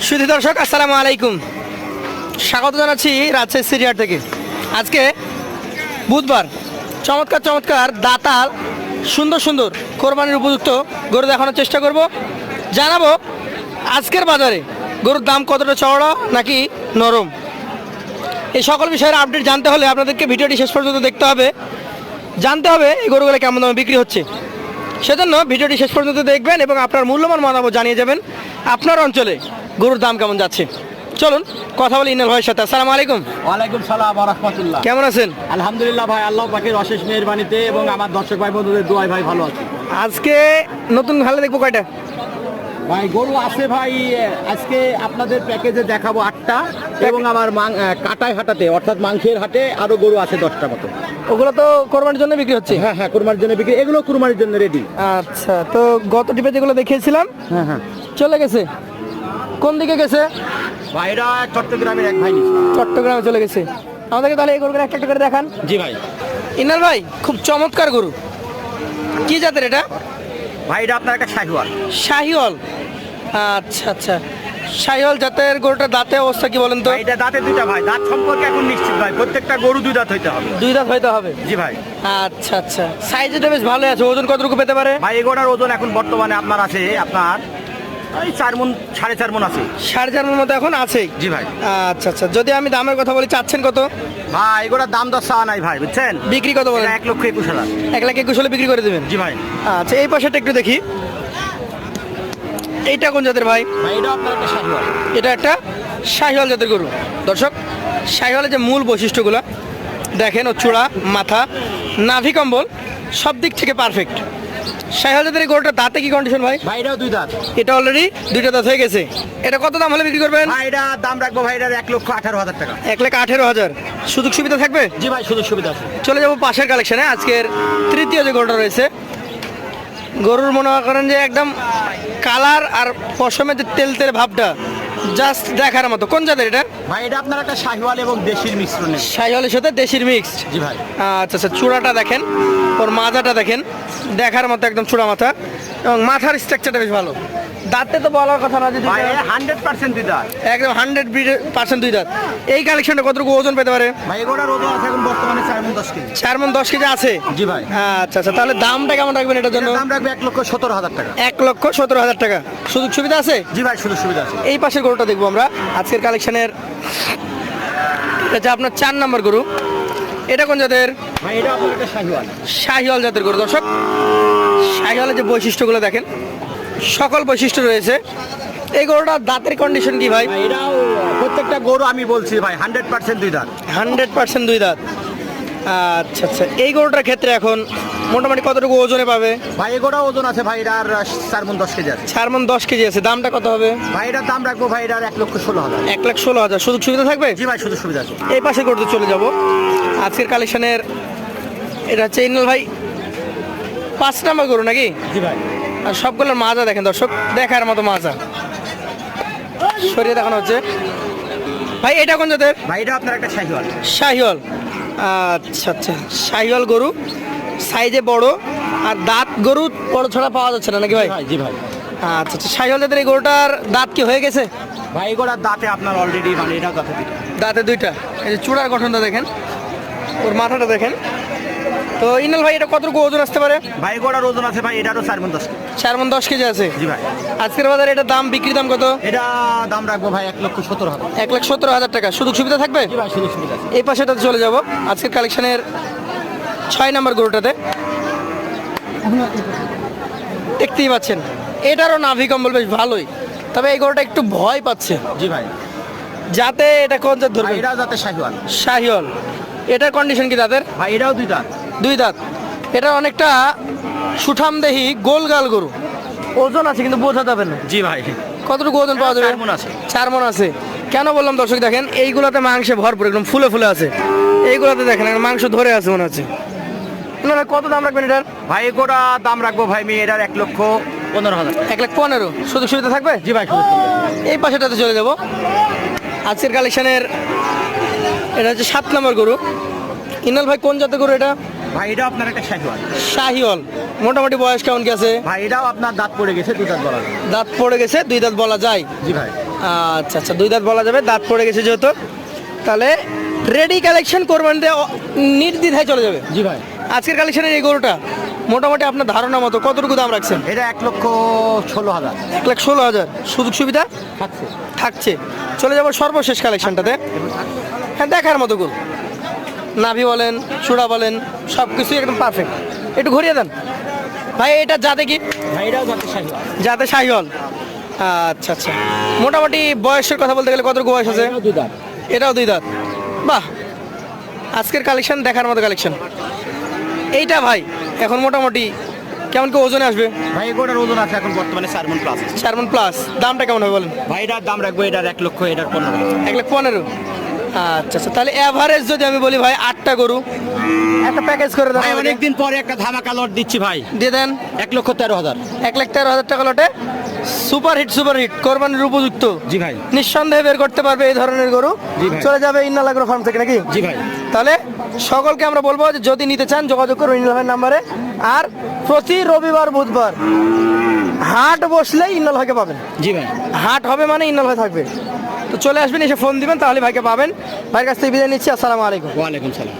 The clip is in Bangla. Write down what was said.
সুধী দর্শক আসসালামু আলাইকুম, স্বাগত জানাচ্ছি রাজশাহী সিরিয়ার থেকে। আজকে বুধবার, চমৎকার চমৎকার দাতাল সুন্দর সুন্দর কোরবানির উপযুক্ত গরু দেখানোর চেষ্টা করব। জানাবো আজকের বাজারে গরুর দাম কতটা চওড়া নাকি নরম। এই সকল বিষয়ের আপডেট জানতে হলে আপনাদেরকে ভিডিওটি শেষ পর্যন্ত দেখতে হবে, জানতে হবে এই গরুগুলো কেমন দামে বিক্রি হচ্ছে। সেজন্য ভিডিওটি শেষ পর্যন্ত দেখবেন এবং আপনার মূল্যবান মতামত জানিয়ে যাবেন আপনার অঞ্চলে গরুর দাম কেমন যাচ্ছে। চলুন কথা বলি ইনাল ভাইয়ের সাথে। আসসালামু আলাইকুম। ওয়ালাইকুম সালাম ওয়া রাহমাতুল্লাহ। কেমন আছেন? আলহামদুলিল্লাহ ভাই, আল্লাহ পাকের অশেষ মেহেরবানিতে এবং আমার দর্শক ভাই বন্ধুদের দোয়ায় ভাই ভালো আছি। আজকে নতুন হালে দেখবো কয়টা ভাই গরু আছে ভাই, আজকে আপনাদের প্যাকেজে দেখাবো 8টা এবং আমার কাটাই হাটাতে অর্থাৎ মাংসের হাটে আরো গরু আছে 10টা মতো। ওগুলো তো কোরবানির জন্য বিক্রি হচ্ছে? হ্যাঁ হ্যাঁ, কুরবানির জন্য বিক্রি, এগুলো কুরবানির জন্য রেডি। আচ্ছা, তো গত টিপে যেগুলো দেখিয়েছিলাম হ্যাঁ হ্যাঁ, চলে গেছে? কোন দিকে গেছে? ভাইরা চট্টগ্রামের এক ভাই নিচ্ছে। চট্টগ্রামে চলে গেছে। আমাদেরকে তাহলে এই গরুগুলো একটা একটা করে দেখান। জি ভাই। ইনাল ভাই, খুব চমৎকার গরু, কি জাতের এটা? ভাইরা আপনার একটা শাহিওয়াল। শাহিওয়াল, আচ্ছা আচ্ছা, শাহিওয়াল জাতের গরুটার দাঁতের অবস্থা কি বলেন তো? এটা দাঁতে দুইটা ভাই, দাঁত সম্পর্কে এখন নিশ্চিত ভাই, প্রত্যেকটা গরু দুই দাঁত হইতে হবে। দুই দাঁত হইতে হবে? জি ভাই। আচ্ছা আচ্ছা, সাইজটা বেশ ভালো আছে। ওজন কতটুকু পেতে পারে? ভাই এগুলোর ওজন এখন বর্তমানে আপনার আছে আপনার ওই 4 মণ 4.5 মণ আছে। 4.5 মণ মতো এখন আছে? জি ভাই। আচ্ছা আচ্ছা, যদি আমি দামের কথা বলি, চাচ্ছেন কত? ভাই এগুলোর দাম দর চাওয়া নাই ভাই, বুঝছেন? বিক্রি কত বলেন? 1,21,000। 1,21,000 হলে বিক্রি করে দেবেন? জি ভাই। আচ্ছা, এই পাশেটা একটু দেখি। এইটা কোন জাতের ভাই? ভাই এটা আপনার একটা শাহিওয়াল। এটা একটা শাহিওয়াল জাতের গরু। দর্শক, শাহিওয়ালের যে মূল বৈশিষ্ট্যগুলো দেখেন, ও চূড়া, মাথা, নাভি কম্বল সব দিক থেকে পারফেক্ট। শাহিওয়াল জাতের এই গরুটার দাঁতে কি কন্ডিশন ভাই? ভাই এটাও দুই দাঁত। এটা অলরেডি দুইটা দাঁত হয়ে গেছে। এটা কত দাম হলে বিক্রি করবেন? ভাই এটা দাম রাখবো ভাই, এটা 1,18,000 টাকা। 1,18,000। সুযোগ সুবিধা থাকবে? জি ভাই, সুযোগ সুবিধা আছে। চলে যাবো পাশের কালেকশনে। আজকের তৃতীয় যে গরুটা রয়েছে, গরুর মনে করেন যে একদম কালার আর পশমের যে তেল তেল ভাবটা জাস্ট দেখার মতো। কোন জাতের এটা? ভাই এটা আপনার একটা শাহিওয়াল এবং দেশির মিশ্রণে। শাহিওয়ালের সাথে দেশির মিক্সড? জি ভাই। আচ্ছা আচ্ছা, চূড়াটা দেখেন, ওর মাথাটা দেখেন, দেখার মতো একদম চূড়া মাথা, এবং মাথার স্ট্রাকচারটা বেশ ভালো। দাঁতে তো বলার কথা না যে ভাই 100% দুই দাঁত, একদম 100% দুই দাঁত। এই কালেকশনটা কতটুকু ওজন পেতে পারে? ভাই এগুলোর ওজন আছে এখন বর্তমানে 4 মণ 10 কেজি। 4 মণ 10 কেজি আছে? জি ভাই। আচ্ছা আচ্ছা, তাহলে দামটা কেমন রাখবেন এটার জন্য? দাম রাখবে 1,17,000 টাকা। 1,17,000 টাকা। সুযোগ সুবিধা আছে? জি ভাই, সুযোগ সুবিধা আছে। এই পাশের গরুটা দেখবো আমরা আজকের কালেকশনের। এটা আপনার 4 নম্বর গরু। এটা কোন জাতের? ভাই এটা আপনার একটা শাহিওয়াল। শাহিওয়াল জাতের গরু। দর্শক, শাহিওয়ালের যে বৈশিষ্ট্যগুলো দেখেন, সকল বৈশিষ্ট্য রয়েছে। এই গরুটার দাঁতের কন্ডিশন কি ভাই? ভাই এটাও প্রত্যেকটা গরু আমি বলছি ভাই 100% দুই দাঁত। 100% দুই দাঁত। আচ্ছা আচ্ছা, এই গরুটার ক্ষেত্রে এখন মোটামুটি কতটুকু ওজনে পাবে? ভাই এগুলো ওজন আছে ভাই, এটার 4 মণ 10 কেজি আছে। 4 মণ 10 কেজি আছে। দামটা কত হবে? ভাই এটার দাম রাখবো ভাই, এটার 1,16,000। 1,16,000। সুযোগ সুবিধা থাকবে? জি ভাই, সুযোগ সুবিধা আছে। এই পাশে করতে চলে যাব আজকের কালেকশনের। এটা হচ্ছে ইনাল ভাই 5 নম্বর গরু নাকি? জি ভাই। আর সবগুলোর মাজা দেখেন দর্শক, দেখার মতো মাজা, সরিয়ে দেখানো হচ্ছে। ভাই এটা কোন জাতের? ভাই এটা আপনার একটা শাহিওয়াল। শাহিওয়াল, আচ্ছা আচ্ছা, শাহিওয়াল গরু, সাইজে বড়, আর দাঁত গরু বড় ছড়া পাওয়া যাচ্ছে না নাকি ভাই? জি ভাই। আচ্ছা আচ্ছা, শাহিওয়াল জাতের এই গরুটার দাঁত কি হয়ে গেছে? ভাই এগুলোর দাঁতে আপনার অলরেডি মানে এটা দাঁতে দুইটা। দাঁতে দুইটা। এই যে চূড়ার গঠনটা দেখেন, ওর মাথাটা দেখেন। তো ইনাল ভাই, এটা কতটুকু ওজন আসতে পারে? ভাই এগুলোর ওজন আছে ভাই, এটারও 4 মণ 10 কেজি। 4 মণ 10 কেজি আছে? জি ভাই। আজকের বাজারে এটা দাম, বিক্রি দাম কত? এটা দাম রাখবো ভাই 1,17,000। 1,17,000 টাকা। সুযোগ সুবিধা থাকবে? জি ভাই, সুযোগ সুবিধা আছে। এই পাশেটাতে চলে যাব আজকের কালেকশনের 6 নম্বর গরুটাতে। দেখতেই পাচ্ছেন, এটারও নাভি কম্বল বেশ ভালোই, তবে এই গরুটা একটু ভয় পাচ্ছে। জি ভাই। যাতে এটা কোন জাত ভাই ধরবে? এটাও যাতে শাহিওয়াল। শাহিওয়াল। এটার কন্ডিশন কি দাঁতের? ভাই এটাও দুই দাঁত। দুই দাঁত। এটা অনেকটা সুঠামদেহী গোলগাল গরু। ওজন আছে কিন্তু বোঝা যাবে না। জি ভাই। কতটুকু ওজন পাওয়া যাবে? 4 মণ আছে। 4 মণ আছে। কেন বললাম দর্শক, দেখেন এইগুলাতে মাংসে ভরপুর, একদম ফুলে ফুলে আছে। এইগুলাতে দেখেন একদম মাংস ধরে আছে মনে হচ্ছে। আপনারা কত দাম রাখবেন এটার? ভাই এগুলোর দাম রাখবো ভাই আমি এটার 1,15,000। 1,15,000। সুযোগ সুবিধা থাকবে? জি ভাই, সুযোগ সুবিধা। এই পাশেটাতে চলে যাব আজকের কালেকশনের। এটা হচ্ছে 7 নম্বর গরু। ইনাল ভাই, কোন জাতের গরু এটা? ভাই এটা আপনার একটা শাহিওয়াল। শাহিওয়াল। মোটামুটি বয়স কেমন কি আছে? ভাই এটাও আপনার দাঁত পড়ে গেছে, দুই দাঁত বলা যায়। দাঁত পড়ে গেছে, দুই দাঁত বলা যায়। জি ভাই। আচ্ছা আচ্ছা, 2 দাঁত বলা যাবে, দাঁত পড়ে গেছে যেহেতু, তাহলে রেডি কালেকশন কোরবানিতে নির্দ্বিধায় চলে যাবে। জি ভাই। আজকের কালেকশনের এই গরুটা মোটামুটি আপনার ধারণা মতো কতটুকু দাম রাখছেন? এটা 1,16,000 1,16,000। সুযোগ সুবিধা থাকছে। থাকছে। চলে যাবো সর্বশেষ কালেকশনটাতে। হ্যাঁ, দেখার মতো গরু, নাভি বলেন, চূড়া বলেন, সব কিছুই একদম পারফেক্ট। একটু ঘুরিয়ে দেন ভাই। এটা যাতে কি? ভাই এটাও জাতের শাহী। যাতে শাহিওয়াল। আচ্ছা আচ্ছা, মোটামুটি বয়সের কথা বলতে গেলে কতটুকু বয়স আছে? এটাও 2 দাঁত। এটাও 2 দাঁত। বাহ, আজকের কালেকশন দেখার মতো কালেকশন। এইটা ভাই এখন মোটামুটি কেমন কি ওজনে আসবে? ভাই এগুলোর ওজন আছে এখন বর্তমানে 4 মণ প্লাস। 4 মণ প্লাস। দামটা কেমন হবে বলেন? ভাই এটার দাম রাখবো, এটার 1 লক্ষ, এটার 15। 1,15,000। আচ্ছা আচ্ছা, তাহলে এভারেজ যদি আমি বলি ভাই 8টা গরু একটা প্যাকেজ করে দেন ভাই আমাকে। অনেকদিন পরে একটা ধামাকা লট দিচ্ছি ভাই। দিয়ে দেন। 1,13,000। 1,13,000 টাকা লটে সুপার হিট কোরবানির উপযুক্ত। জি ভাই। নিঃসন্দেহে বের করতে পারবে এই ধরনের গরু। জি ভাই। চলে যাবে ইন্নাল এগ্রো ফার্ম থেকে নাকি? জি ভাই। তাহলে সকলকে আমরা বলবো যে যদি নিতে চান যোগাযোগ করুন ইন্নাল ভাইয়ের নাম্বারে। আর প্রতি রবিবার বুধবার হাট বসলেই ইন্নাল ভাইকে পাবেন। জি ভাই। হাট হবে মানে ইন্নাল ভাই থাকবে। তো চলে আসবেন, এসে ফোন দিবেন, তাহলে ভাইকে পাবেন। ভাইয়ের কাছ থেকে বিদায় নিচ্ছি। আসসালামু আলাইকুম। ওয়ালাইকুম সালাম।